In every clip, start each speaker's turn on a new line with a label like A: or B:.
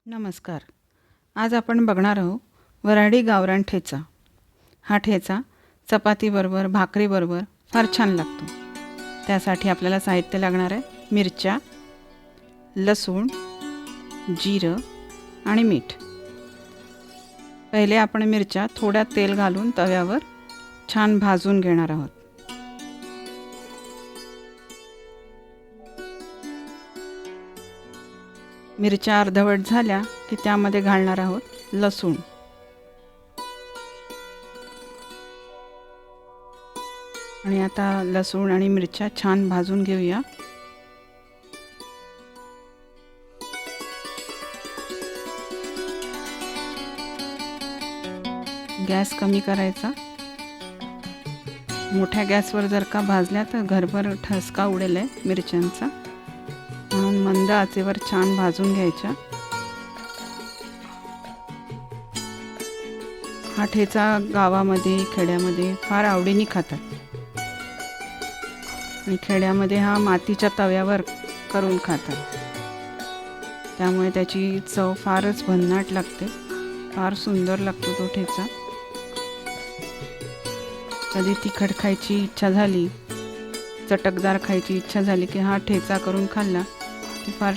A: नमस्कार. आज आपण बघणार आहोत वऱ्हाडी गावरान ठेचा. हा ठेचा चपातीबरोबर भाकरीबरोबर फार छान लागतो. त्यासाठी आपल्याला साहित्य लागणार आहे मिरच्या, लसूण, जिरं आणि मीठ. पहिले आपण मिरच्या थोड्या तेल घालून तव्यावर छान भाजून घेणार आहोत. मिरच्या अर्धवट झाल्या की त्यामध्ये घालणार आहोत लसूण. आणि आता लसूण आणि मिरच्या छान भाजून घेऊया. गॅस कमी करायचा. मोठ्या गॅसवर जर का भाजल्या तर घरभर ठसका उडेल आहे मिरच्यांचा, म्हणून मंद आचेवर छान भाजून घ्यायच्या. हा ठेचा गावामध्ये खेड्यामध्ये फार आवडीने खातात. आणि खेड्यामध्ये हा मातीच्या तव्यावर करून खातात, त्यामुळे त्याची चव फारच भन्नाट लागते. फार सुंदर लागतो तो ठेचा. कधी तिखट खायची इच्छा झाली, चटकदार खायची इच्छा झाली की हा ठेचा करून खाल्ला की फार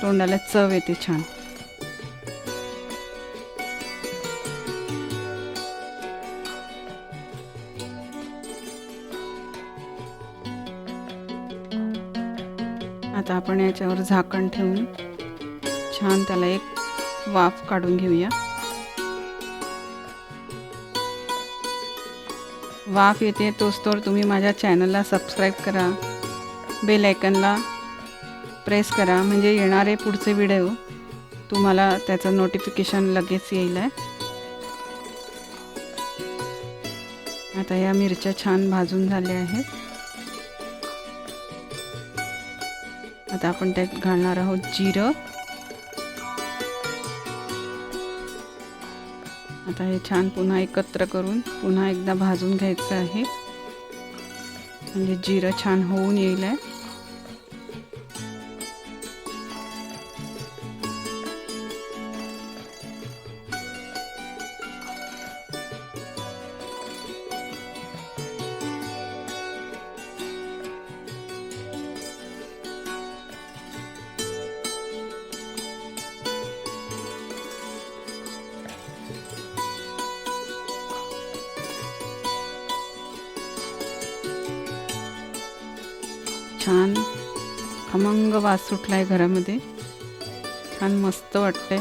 A: तोंडाला चव येते छान. आता आपण याच्यावर झाकण ठेवून छान त्याला एक वाफ काढून घेऊया. वाफ येते तोच तुम्ही माझ्या चॅनलला सबस्क्राईब करा, बेल आयकनला प्रेस करा, म्हणजे येणारे पुढचे व्हिडिओ तुम्हाला त्याचं नोटिफिकेशन लगेच येईल. आता या मिरच्या छान भाजून झाल्या आहेत. आता आपण त्यात घालणार आहोत जिरं. आता हे छान पुन्हा एकत्र करून पुन्हा एकदा भाजून घ्यायचं आहे, म्हणजे जिरं छान होऊन येईल. छान खमंग वास सुटलाय घरामध्ये, छान मस्त वाटतंय.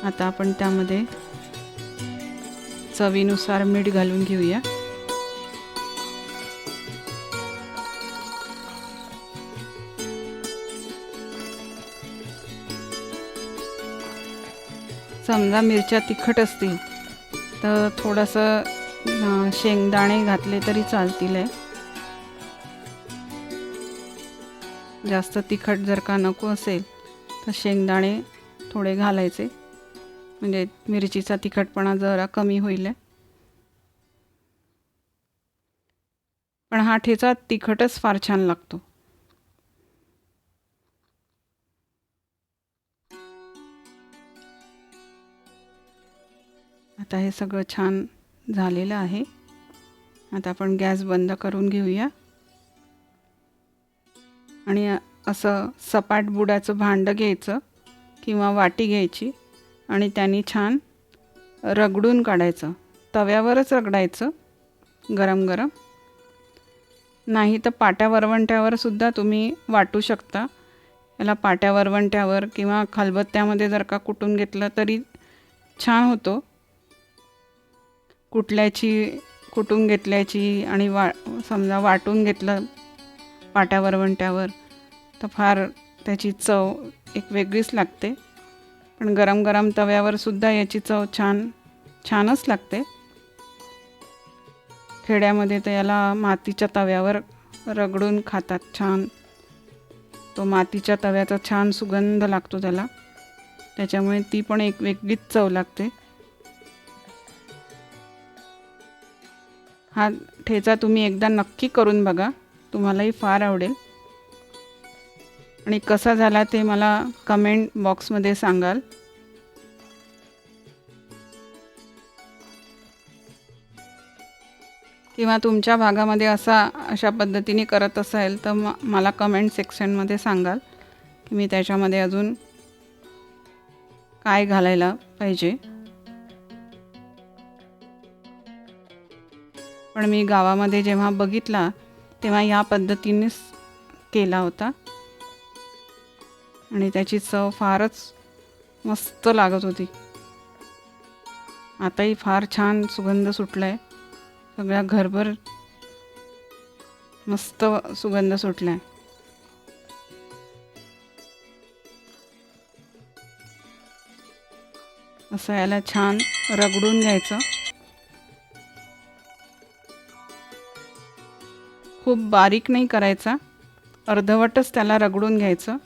A: आता आपण त्यामध्ये चवीनुसार मीठ घालून घेऊया. समजा मिरच्या तिखट असतील तर थोडंसं शेंगदाणे घातले तरी चालतील. जास्त तिखट जर का नको असेल तर शेंगदाणे थोडे घालायचे, म्हणजे मिरचीचा तिखटपणा जरा कमी होईल. पण हा ठेचा तिखटच फार छान लागतो. आता हे सगळं छान झालेलं आहे. आता आपण गॅस बंद करून घेऊया आणि असं सपाट बुडाचं भांडं घ्यायचं किंवा वाटी घ्यायची आणि त्यांनी छान रगडून काढायचं. तव्यावरच रगडायचं गरम गरम, नाही तर पाट्या वरवंट्यावर सुद्धा तुम्ही वाटू शकता. याला पाट्या वरवंट्यावर किंवा खलबत्त्यामध्ये जर का कुटून घेतलं तरी छान होतो. कुटून घेतल्याची आणि समजा वाटून घेतलं पाट्या वरवंट्यावर तर फार त्याची चव एक वेगळीच लागते. पण गरम गरम तव्यावर सुद्धा याची चव छानच लागते. खेड्यामध्ये तर याला मातीच्या तव्यावर रगडून खातात छान. तो मातीच्या तव्याचा छान सुगंध लागतो त्याला, त्याच्यामुळे ती पण एक वेगळीच चव लागते. हा ठेचा तुम्ही एकदा नक्की करून बघा, तुम्हालाही फार आवडेल. आणि कसा झाला ते मला कमेंट बॉक्समध्ये सांगाल. किंवा तुमच्या भागामध्ये अशा पद्धतीने करत असाल तर मला कमेंट सेक्शनमध्ये सांगाल की मी त्याच्यामध्ये अजून काय घालायला पाहिजे. पण मी गावामध्ये जेव्हा बघितला तेव्हा या पद्धतीनेच केला होता आणि त्याची चव फारच मस्त लागत होती. आताही फार छान सुगंध सुटला आहे. सगळ्या घरभर मस्त सुगंध सुटला आहे. असं याला छान रगडून घ्यायचं. खूप बारीक नाही करायचा, अर्धवटच त्याला रगडून घ्यायचं.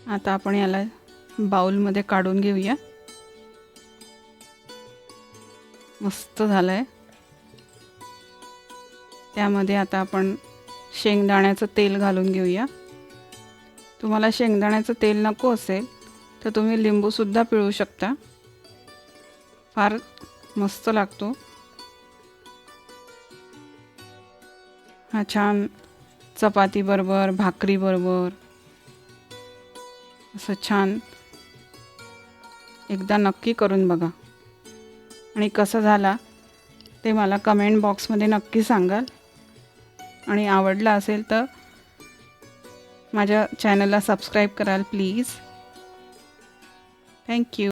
A: आता आपण याला बाउलमध्ये काढून घेऊया. मस्त झालंय. त्यामध्ये आता आपण शेंगदाण्याचं तेल घालून घेऊया. तुम्हाला शेंगदाण्याचं तेल नको असेल तर तुम्ही लिंबूसुद्धा पिळू शकता. फार मस्त लागतो. हा छान चपातीबरोबर, भाकरीबरोबर असं छान एकदा नक्की करून बघा. आणि कसं झाला ते मला कमेंट बॉक्समध्ये नक्की सांगाल. आणि आवडला असेल तर माझ्या चॅनलला सबस्क्राईब कराल प्लीज. थँक्यू.